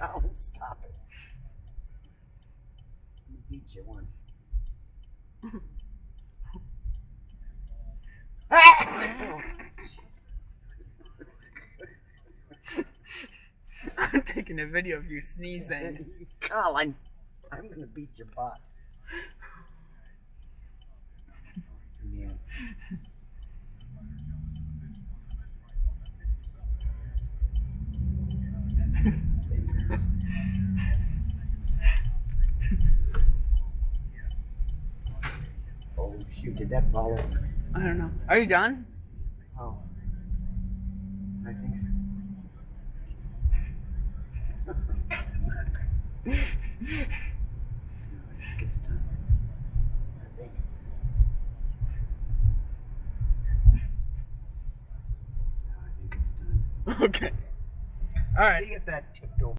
Colin, stop it. I'm gonna beat you one. I'm taking a video of you sneezing. Colin, I'm gonna beat your butt. Man. Fingers. Oh shoot, did that fall over? I don't know. Are you done? Oh. I think so. I think it's done. I think. No, I think it's done. Okay. All right. See if that tipped over.